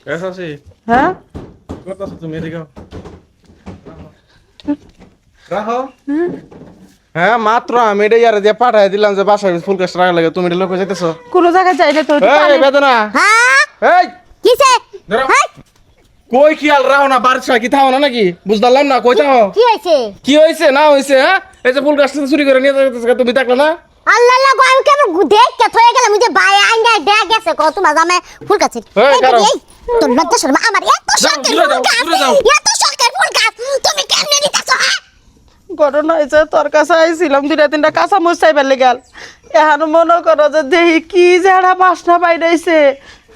কেসাসি হ্যাঁ কত তুমি এদিকে রাহো হ্যাঁ মাত্র আমি এটা ইয়ারে দিয়ে পাঠাই দিলাম যে বাসায় ফুল গাছ রাখা লাগে তুমি এটা লোক যেতেছো কোন জায়গায় যাই না তো এই বেদনা হ্যাঁ এই কিসে দাঁড়াও। হ্যাঁ কই খেয়াল রাখো না বাড়ির কি থাও না নাকি বুঝলাম না কই থাও কি হয়েছে কি হয়েছে না হয়েছে হ্যাঁ এই যে ফুল গাছটা চুরি করে নিয়ে যাচ্ছে তুমি দেখলে না আল্লাহ আল্লাহ গো আমি কেমন দেখ কে থয়ে গেলাম যে ভাই আইনা দেখ গেছে কত মাঝে আমি ফুল গাছ এই কারো। তোর লজ্জা শরম আমার এত শখের দূরে যাও, ফুল গাছ দূরে যাও। এত শখের ফুল গাছ তুমি কেমনে নিতেছো হ্যাঁ ঘটনা হয়েছে তোর কাছে আইছিলাম 2-3টা কাঁচা মুচাই পেলে গেল এখন মনে করো যে দেখি কি ঝাড়া বাসনা বাইরেছে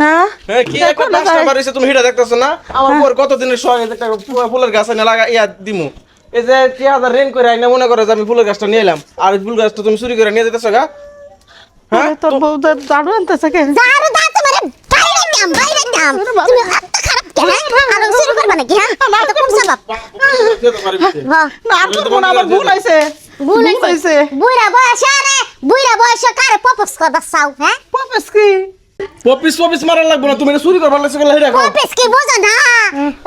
হ্যাঁ এই কি একটা বাসনা বাড়িছে তুমি হিটা দেখতেছ না আমার পর কত দিনের শখ একটা ফুলের গাছ এনে লাগা ইয়া দিমু এই যে 3000 রেন করে আইনা মনে করো যে আমি ফুলের গাছটা নিয়ে এলাম আর ওই ফুল গাছটা তুমি চুরি করে নিয়ে যেতেছো গা হ্যাঁ তোর বউ ঝাড়ু আনতেছে কে যার দা তোমারে বাইরে দাম তুমি এত খারাপ কেন আর শুরু করবা নাকি হ্যাঁ তো কোন সবাব হ্যাঁ না আর তোর মনে আমার ভুল হয়েছে ভুল হইছে বুইরা বয়সে কারে পপস করবা চাও হ্যাঁ পপেস কি পপিস মারার লাগবে না তুমি এটা চুরি করবার লাগছে গেলে হিটা খাও পপস কি বুঝো না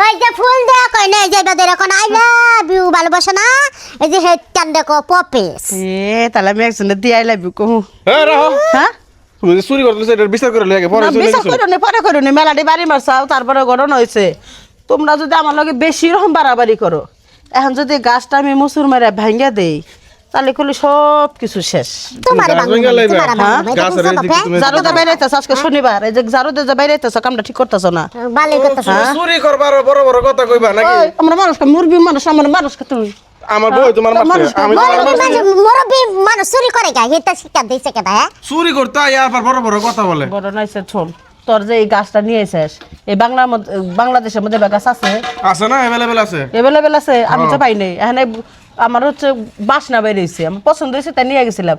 ওই যে ফুল দেয়া কই না এই যে বেদের এখন আই লাভ ইউ ভালোবাসা না এই যে হেটান দেখো পপস তাহলে আমি একজনে দিয়ে আই লাভ ইউ কহু হ্যাঁ রাহো হ্যাঁ তুমি যে চুরি করতেছ এটা বিচার করে লাগে পরে না, চলে বিশ্বাস গেছো করো নি পরে করো নি মেলাটি বাড়ি মারছাও তারপরে ঘটনা হয়েছে তোমরা যদি আমার লগে বেশি রকম বাড়াবাড়ি করো এখন যদি গাছটা আমি মুসুর মেরে ভেঙে দেই তাহলে খুলি সব কিছু শেষ তোমারে গাছ ভেঙে লাইবা। বাংলা গাছের এই দিকে তুমি জারু দে বাইরেতেছ আজকে শনিবার এই যে জারু দে বাইরেতেছ কামটা ঠিক করতেছ না ভালো কথা তুমি চুরি করবার বড় বড় কথা কইবা নাকি ওই, আমরা মানুষকে মুরবি মানুষ আমার মানুষকে তুমি আমার বই তোমার মারছে আমি তোমার মারছি মুরব্বী মানুষ চুরি করে গা হেটা শিক্ষা দিছে কেডা হ্যাঁ চুরি করতে আইয়া আবার বড় বড় কথা বলে বড় নাইছে শোন তোর যে এই গাছটা নিয়ে এসেস এই বাংলাদেশের মধ্যে গাছ আছে আছে না अवेलेबल আছে এভেলেবেল আছে আমি তো পাই নাই এখানে আমার হচ্ছে বাসনা বেরিয়েছে আমার পছন্দ হয়েছে তাই নিয়ে গেছিলাম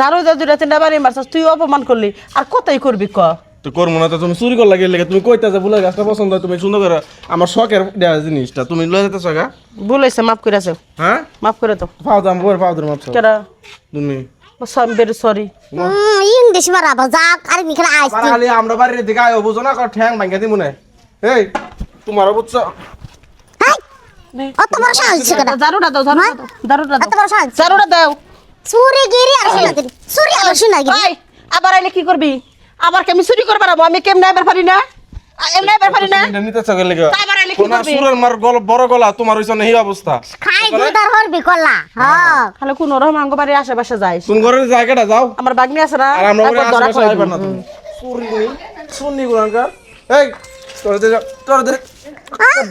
যারো যা 2-3টা বাড়ি মারছাস তুই অপমান করলি আর কোথায় করবি ক তো করবো না তো তুমি চুরি করলা গেলে তুমি কইতা যে ফুলের গাছটা পছন্দ হয় তুমি সুন্দর করে আমার শখের দেওয়া জিনিসটা তুমি লয়ে যেতেছ গা ভুল হয়েছে মাফ করে আছে হ্যাঁ মাফ করে তো পাও দাম বই পাও দাম মাপছো কেডা তুমি ভেরি সরি ইংলিশ মারাবো যাক আর নিখালা আইছি আর খালি আমরা বাড়ির দিকে আয়ো বুঝো না কর ঠ্যাং ভাঙ্গা দিমু না এই তোমারও বুঝছো হাই অত বড় সাহস কেডা জারুটা দাও জারুটা এত বড় সাহস জারুটা দাও চুরি গিরি আর শোনা দিন চুরি আর শোনা গিরি ভাই আবার আইলে কি করবি আবার কি আমি চুরি করবার আমি কেমনে আইবার পারি না এমনি আইবার পারি না এটা নিতে চাও গেলে আবার আইলে কি তোমার করবি সুরের মার গল বড় গলা তোমার হইছে না এই অবস্থা খাই দুদার হরবি কল্লা হ্যাঁ তাহলে কোন রকম আঙ্গ বাড়ির আশেপাশে যাইস তুমি ঘরের জায়গাটা যাও আমার বাগনি আছে না আর আমরা ওরে একবার ধরা আশেপাশে খাওয়াই আইবা না তুমি চুরি নেই শুননি গুলাঙ্কার এই তোর দে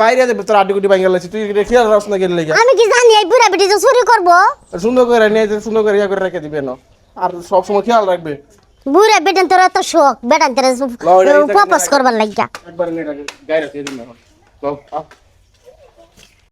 বাইরে দে তোর আড্ডি গুটি ভাঙ্গা লাগছে তুই রেখে আর রাস না গেলে লাগা আমি কি জানি এই বুড়া বেটি যে চুরি করবো সুন্দর করে নিয়ে সুন্দর করে ইয়া করে রেখে দিবে না আর সব সময় খেয়াল রাখবে বুড়া বেটান তোর এত শখ বেটান তোর লও, এটা পপস করবার লাগিয়া একবার নিয়ে রাখে গায়ে রাখে দিন না